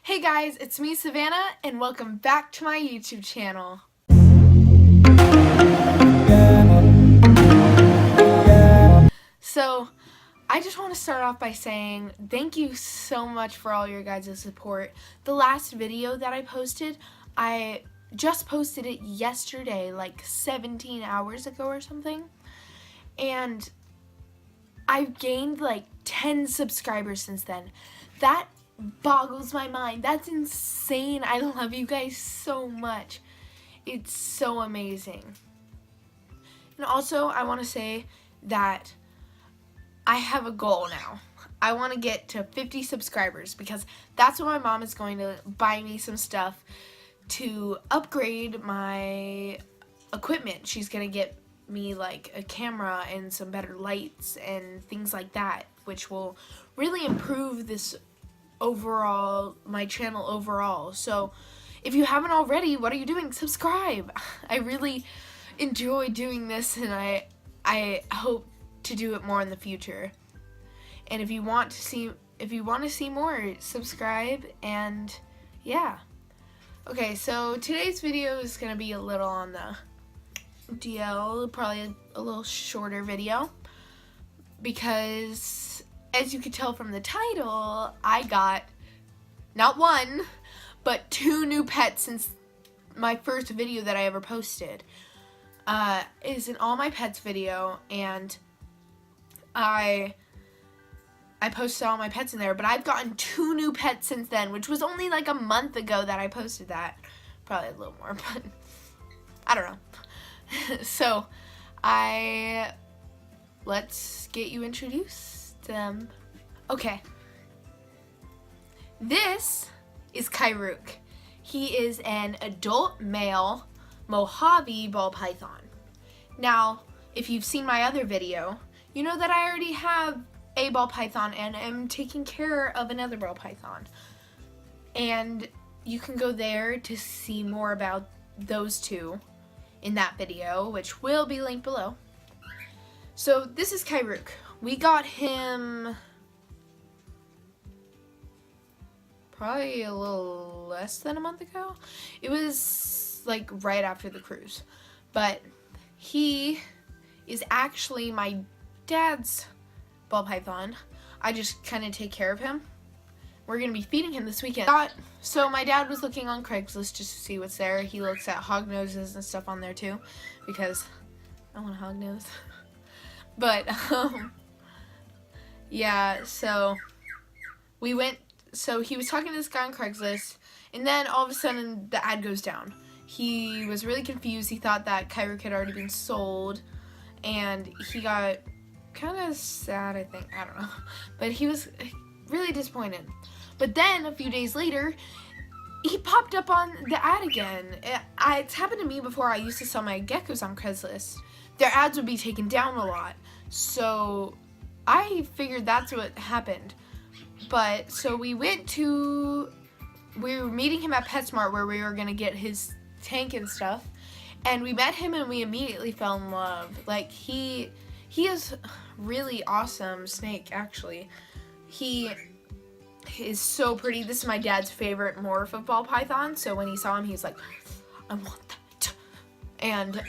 Hey guys, it's me Savannah and welcome back to my YouTube channel. So, I just want to start off by saying thank you so much for all your guys' support. The last video that I posted, I just posted it yesterday, like 17 hours ago or something. And I've gained like 10 subscribers since then. That boggles my mind. That's insane. I love you guys so much. It's so amazing. And also, I want to say that I have a goal now. I want to get to 50 subscribers because that's when my mom is going to buy me some stuff to upgrade my equipment. She's going to get me like a camera and some better lights and things like that, which will really improve this my channel overall. So if you haven't already, what are you doing? Subscribe. I really enjoy doing this and I hope to do it more in the future. And if you want to see more, subscribe. And yeah. Okay, so today's video is gonna be a little on the DL, probably a little shorter video, because as you can tell from the title, I got not one, but 2 new pets since my first video that I ever posted. Is an all my pets video, and I posted all my pets in there, but I've gotten 2 new pets since then, which was only like a month ago that I posted that. Probably a little more, but I don't know. So, let's get you introduced to them. Okay. This is Kyrook. He is an adult male Mojave ball python. Now, if you've seen my other video, you know that I already have a ball python and am taking care of another ball python. And you can go there to see more about those 2 in that video, which will be linked below. So this is Kyrook. We got him probably a little less than a month ago. It was like right after the cruise. But he is actually my dad's ball python. I just kind of take care of him. We're going to be feeding him this weekend. So my dad was looking on Craigslist just to see what's there. He looks at hog noses and stuff on there too, because I want a hog nose. But, yeah, so he was talking to this guy on Craigslist, and then all of a sudden the ad goes down. He was really confused. He thought that Kyrook had already been sold, and he got kind of sad, I think. I don't know. But he was really disappointed. But then a few days later, he popped up on the ad again. It's happened to me before. I used to sell my geckos on Craigslist. Their ads would be taken down a lot. So I figured that's what happened. But so we were meeting him at PetSmart where we were going to get his tank and stuff. And we met him and we immediately fell in love. Like, he is really awesome snake, actually. He is so pretty. This is my dad's favorite morph of ball python. So when he saw him, he was like, I want that. And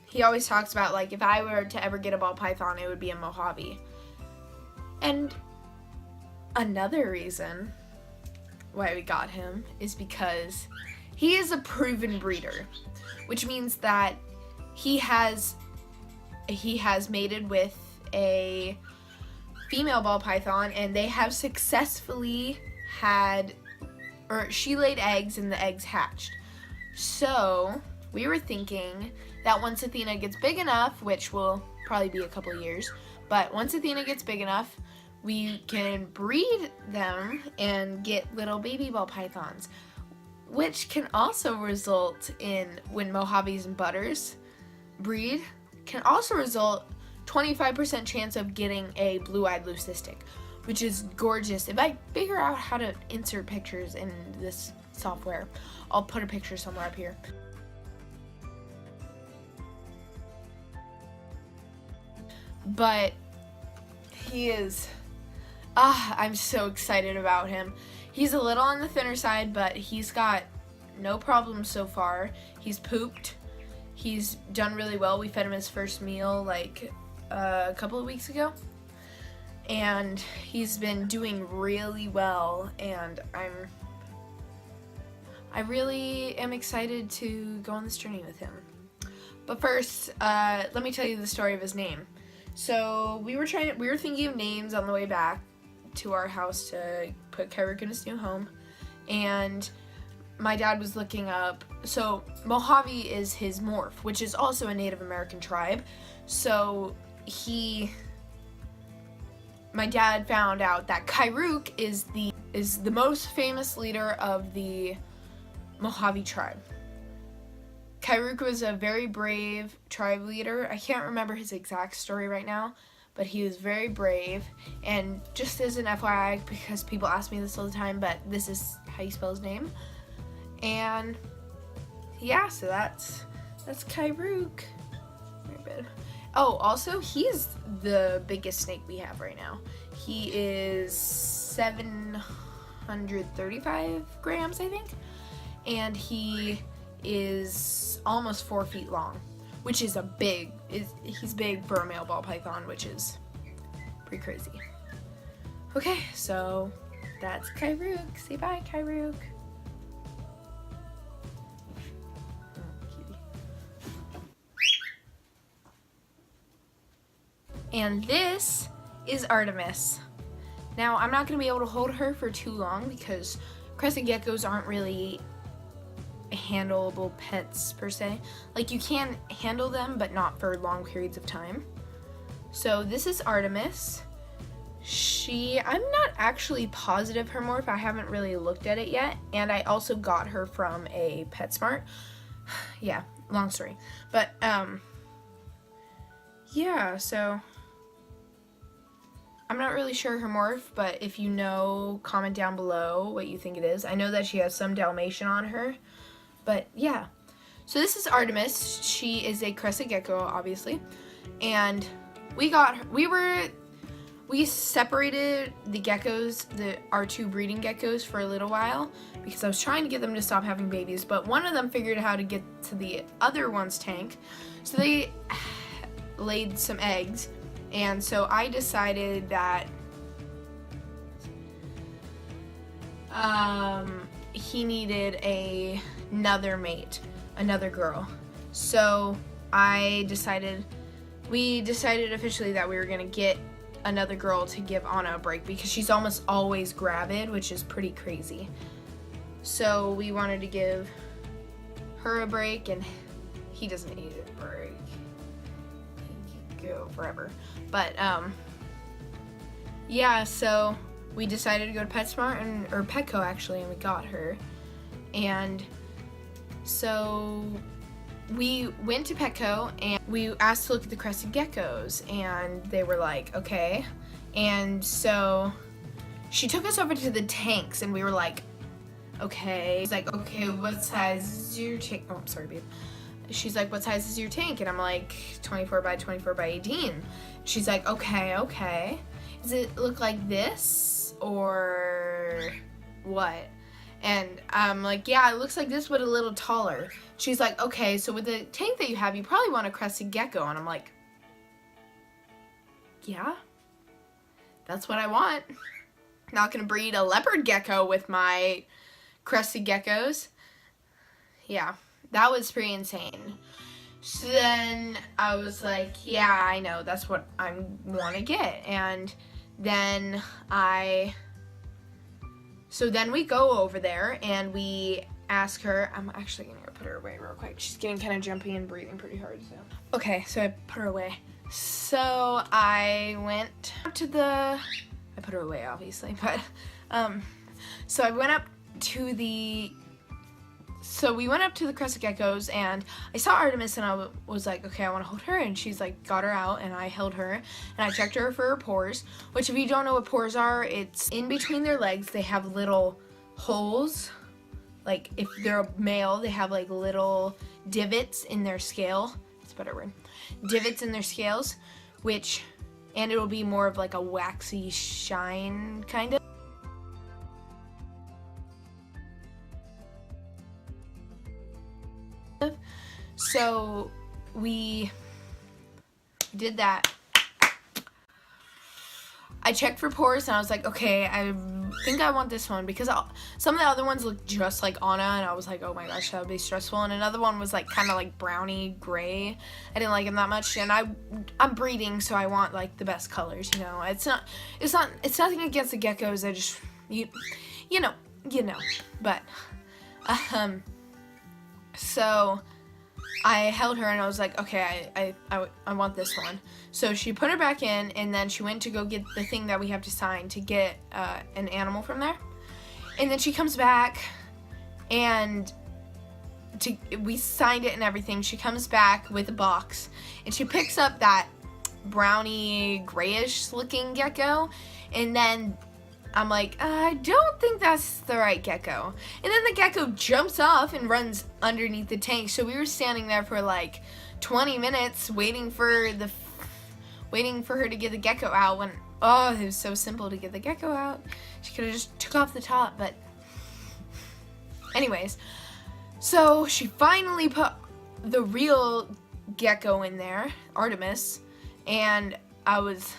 he always talks about, like, if I were to ever get a ball python, it would be a Mojave. And another reason why we got him is because he is a proven breeder, which means that he has mated with a female ball python, and they have successfully she laid eggs and the eggs hatched. So we were thinking that once Athena gets big enough, which will probably be a couple of years, but once Athena gets big enough, we can breed them and get little baby ball pythons, which can also result in, when Mojaves and Butters breed, can also result 25% chance of getting a blue-eyed leucistic, which is gorgeous. If I figure out how to insert pictures in this software, I'll put a picture somewhere up here. But he is I'm so excited about him. He's a little on the thinner side, but he's got no problems so far. He's pooped. He's done really well. We fed him his first meal like a couple of weeks ago. And he's been doing really well, and I really am excited to go on this journey with him. But first, let me tell you the story of his name. So we were thinking of names on the way back to our house to put Kyrook in his new home, and my dad was looking up. So Mojave is his morph, which is also a Native American tribe. So my dad found out that Kyrook is the most famous leader of the Mojave tribe. Kyrook was a very brave tribe leader. I can't remember his exact story right now, but he was very brave. And just as an FYI, because people ask me this all the time, but this is how you spell his name. And yeah, so that's Kyrook. Very good. Oh, also, he's the biggest snake we have right now. He is 735 grams, I think. And he is almost 4 feet long, which is he's big for a male ball python, which is pretty crazy. Okay, so that's Kyrook. Say bye, Kyrook. And this is Artemis. Now, I'm not going to be able to hold her for too long because crescent geckos aren't really handleable pets per se. Like, you can handle them, but not for long periods of time. So this is Artemis. I'm not actually positive her morph. I haven't really looked at it yet. And I also got her from a PetSmart. Yeah, long story. But, yeah, so I'm not really sure her morph, but if you know, comment down below what you think it is. I know that she has some Dalmatian on her, but yeah. So this is Artemis. She is a crescent gecko, obviously, and we separated the geckos, our two breeding geckos, for a little while because I was trying to get them to stop having babies, but one of them figured out how to get to the other one's tank, so they laid some eggs. And so I decided that he needed another mate, another girl. So we decided officially that we were gonna get another girl to give Anna a break because she's almost always gravid, which is pretty crazy. So we wanted to give her a break, and he doesn't need a break. Go forever, but yeah, so we decided to go to PetSmart or Petco actually, and we got her. And so we went to Petco and we asked to look at the crested geckos, and they were like, okay. And so she took us over to the tanks, and we were like, okay. She's like, okay, what size is your tank? Oh, I'm sorry, babe. She's like, what size is your tank? And I'm like, 24 by 24 by 18. She's like, okay. Does it look like this or what? And I'm like, yeah, it looks like this, but a little taller. She's like, okay, so with the tank that you have, you probably want a crested gecko. And I'm like, yeah, that's what I want. Not gonna breed a leopard gecko with my crested geckos. Yeah. That was pretty insane. So then I was like, yeah, I know, that's what I want to get. And then then we go over there and we ask her, I'm actually going to go put her away real quick. She's getting kind of jumpy and breathing pretty hard. So okay, so I put her away. So I went to I put her away obviously, but so I went up to we went up to the crescent geckos, and I saw Artemis, and I was like, okay, I want to hold her. And she's like, got her out, and I held her, and I checked her for her pores, which if you don't know what pores are, it's in between their legs. They have little holes. Like if they're a male, they have like little divots in their scale. That's a better word. Divots in their scales, which and it'll be more of like a waxy shine kind of. So we did that. I checked for pores and I was like, okay, I think I want this one, because some of the other ones look just like Anna, and I was like, oh my gosh, that would be stressful. And another one was like kind of like browny gray. I didn't like him that much, and I'm breeding, so I want like the best colors, you know. It's nothing against the geckos. I just you know. But so I held her and I was like, okay, I want this one. So she put her back in, and then she went to go get the thing that we have to sign to get an animal from there. And then she comes back, and we signed it and everything. She comes back with a box, and she picks up that browny grayish looking gecko, and then I'm like, I don't think that's the right gecko. And then the gecko jumps off and runs underneath the tank. So we were standing there for like 20 minutes waiting for her to get the gecko out, when, oh, it was so simple to get the gecko out. She could have just took off the top, but anyways. So she finally put the real gecko in there, Artemis, and that was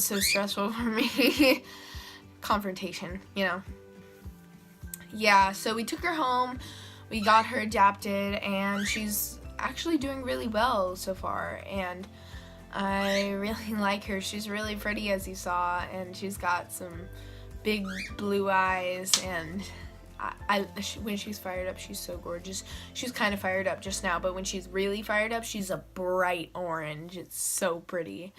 so stressful for me. Confrontation, you know. Yeah, so we took her home, we got her adapted, and she's actually doing really well so far, and I really like her. She's really pretty, as you saw, and she's got some big blue eyes, and when she's fired up, she's so gorgeous. She's kind of fired up just now, but when she's really fired up, she's a bright orange. It's so pretty.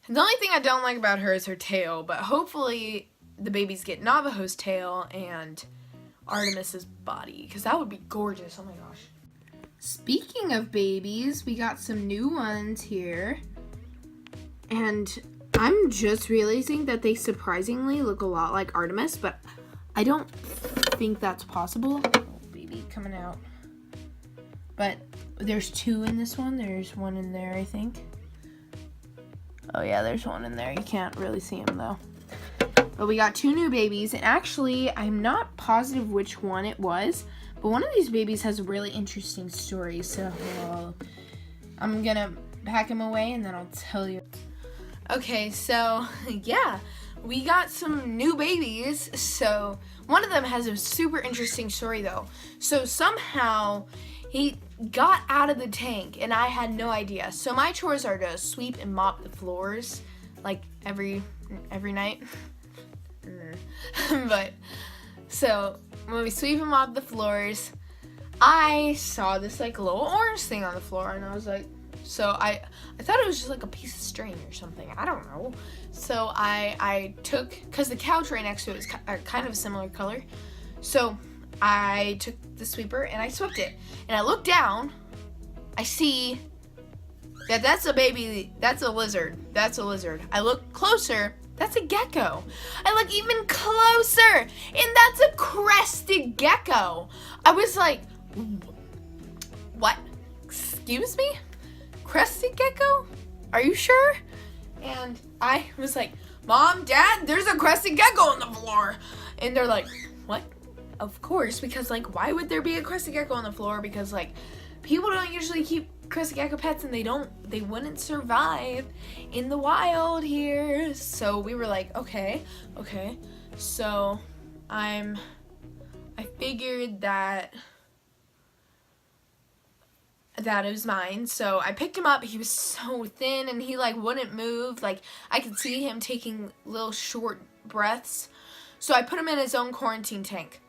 And the only thing I don't like about her is her tail, but hopefully the babies get Navajo's tail and Artemis's body, because that would be gorgeous. Oh my gosh. Speaking of babies, we got some new ones here, and I'm just realizing that they surprisingly look a lot like Artemis, but I don't think that's possible. Oh, baby coming out. But there's two in this one. There's one in there, I think. Oh yeah, there's one in there. You can't really see him though. But we got two new babies, and actually, I'm not positive which one it was, but one of these babies has a really interesting story, so I'm gonna pack him away and then I'll tell you. Okay, so yeah, we got some new babies. So one of them has a super interesting story though. So somehow he got out of the tank, and I had no idea. So my chores are to sweep and mop the floors, like every night. But so when we sweep and mop the floors, I saw this like little orange thing on the floor, and I was like, so I thought it was just like a piece of string or something. I don't know. So I took, because the couch right next to it is kind of a similar color, so I took the sweeper and I swept it, and I looked down. I see that that's a baby. That's a lizard. I look closer. That's a gecko. I look even closer, and that's a crested gecko. I was like, what? Excuse me? Crested gecko? Are you sure? And I was like, Mom, Dad, there's a crested gecko on the floor. And they're like, what? Of course, because like, why would there be a crested gecko on the floor? Because like, people don't usually keep crested gecko pets, and they wouldn't survive in the wild here. So we were like, okay. So I figured that it was mine. So I picked him up. He was so thin, and he like wouldn't move. Like, I could see him taking little short breaths. So I put him in his own quarantine tank.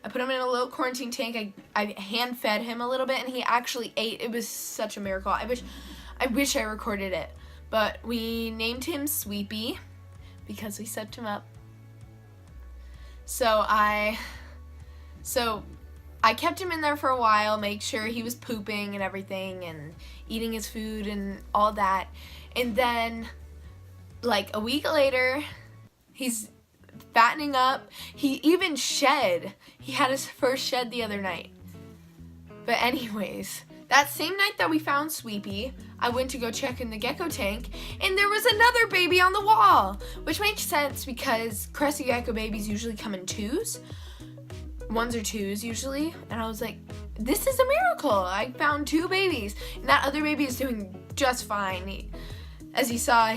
I put him in a little quarantine tank. I hand fed him a little bit, and he actually ate. It was such a miracle. I wish I recorded it. But we named him Sweepy because we set him up. So I kept him in there for a while, make sure he was pooping and everything and eating his food and all that. And then like a week later, he's fattening up. He even shed. He had his first shed the other night. But anyways, That same night that we found Sweepy, I went to go check in the gecko tank, and there was another baby on the wall, which makes sense because crested gecko babies usually come in twos. Ones or twos usually, and I was like, this is a miracle. I found 2 babies, and that other baby is doing just fine. As you saw,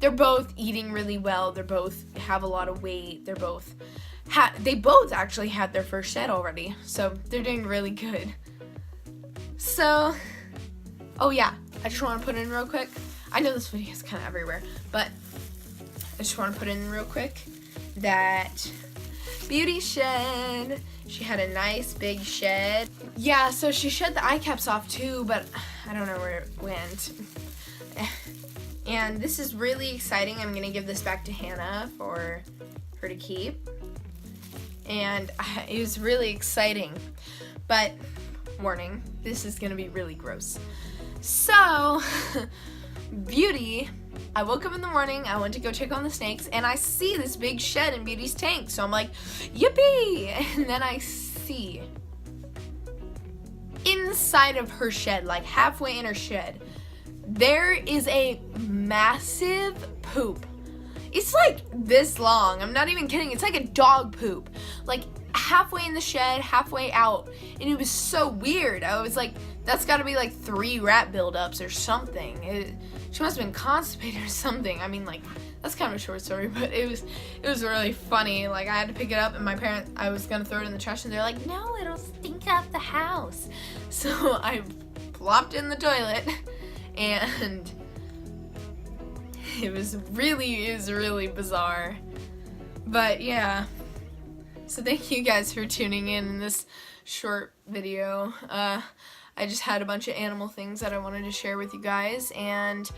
they're both eating really well. They both have a lot of weight. They both actually had their first shed already, so they're doing really good. So, oh yeah, I just want to put in real quick. I know this video is kind of everywhere, but I just want to put in real quick that Beauty shed. She had a nice big shed. Yeah, so she shed the eye caps off too, but I don't know where it went. And this is really exciting. I'm gonna give this back to Hannah for her to keep. And it was really exciting, but warning, this is gonna be really gross. So, Beauty, I woke up in the morning, I went to go check on the snakes, and I see this big shed in Beauty's tank. So I'm like, yippee! And then I see inside of her shed, like halfway in her shed, there is a massive poop. It's like this long. I'm not even kidding. It's like a dog poop. Like halfway in the shed, halfway out. And it was so weird. I was like, that's gotta be like 3 rat buildups or something. She must have been constipated or something. I mean, like, that's kind of a short story, but it was really funny. Like, I had to pick it up, and I was gonna throw it in the trash, and they're like, no, it'll stink up the house. So I plopped it in the toilet, and it was really bizarre. But yeah, so thank you guys for tuning in this short video. I just had a bunch of animal things that I wanted to share with you guys, and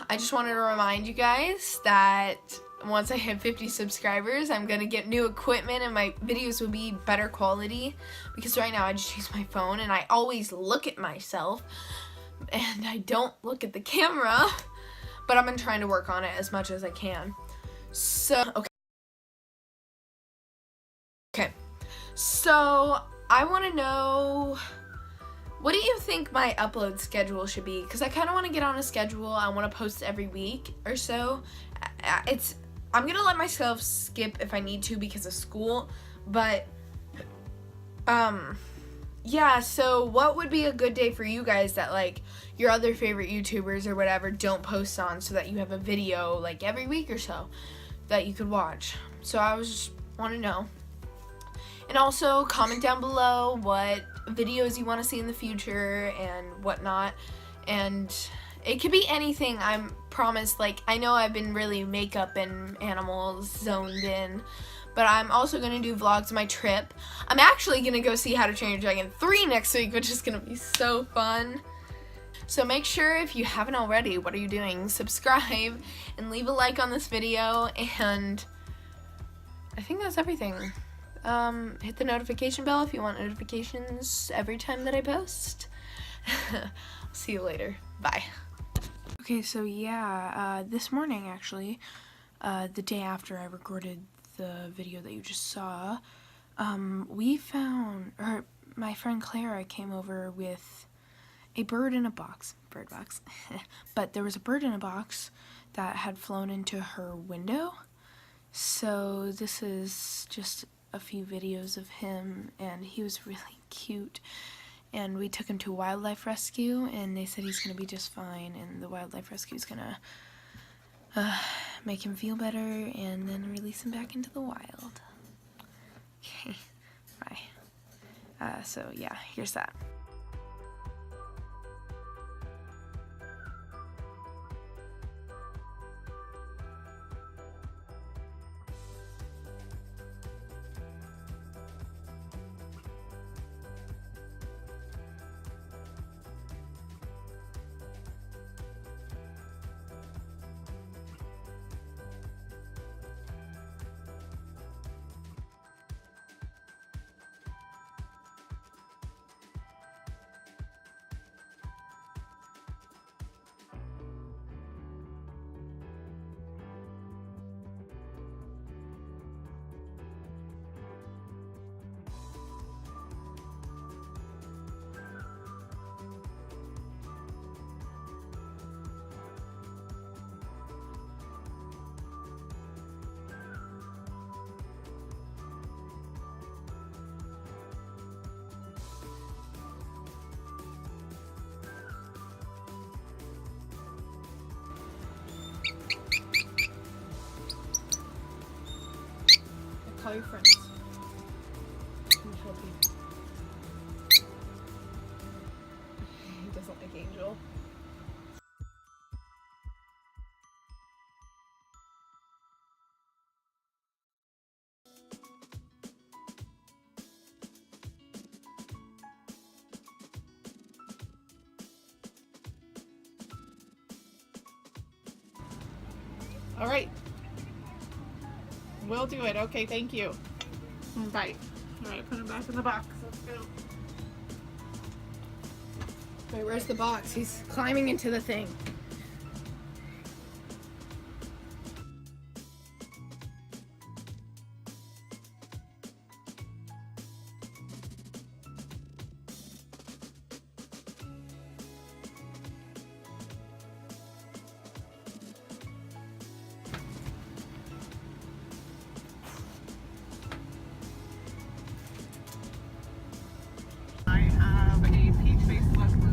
I just wanted to remind you guys that once I hit 50 subscribers, I'm gonna get new equipment and my videos will be better quality, because right now I just use my phone and I always look at myself and I don't look at the camera, but I've been trying to work on it as much as I can. So, okay. So, I want to know, what do you think my upload schedule should be? Because I kind of want to get on a schedule. I want to post every week or so. I'm going to let myself skip if I need to because of school. But, yeah, so what would be a good day for you guys that, like, your other favorite YouTubers or whatever don't post on, so that you have a video, like, every week or so that you could watch? So I just want to know. And also, comment down below what videos you want to see in the future and whatnot. And it could be anything, I promise. Like, I know I've been really makeup and animals zoned in, but I'm also going to do vlogs of my trip. I'm actually going to go see How to Train Your Dragon 3 next week, which is going to be so fun. So make sure, if you haven't already, what are you doing? Subscribe and leave a like on this video, and I think that's everything. Hit the notification bell if you want notifications every time that I post. See you later. Bye. Okay, so yeah, this morning actually, the day after I recorded the video that you just saw, my friend Clara came over with a bird box, but there was a bird in a box that had flown into her window. So this is just a few videos of him, and he was really cute, and we took him to wildlife rescue, and they said he's gonna be just fine, and the wildlife rescue is gonna make him feel better and then release him back into the wild. Okay, bye. So yeah, here's that. Call your friends. He doesn't like Angel. All right. We'll do it. Okay, thank you. Bye. All right, put him back in the box. Let's go. Wait, where's the box? He's climbing into the thing. I have a peach-faced look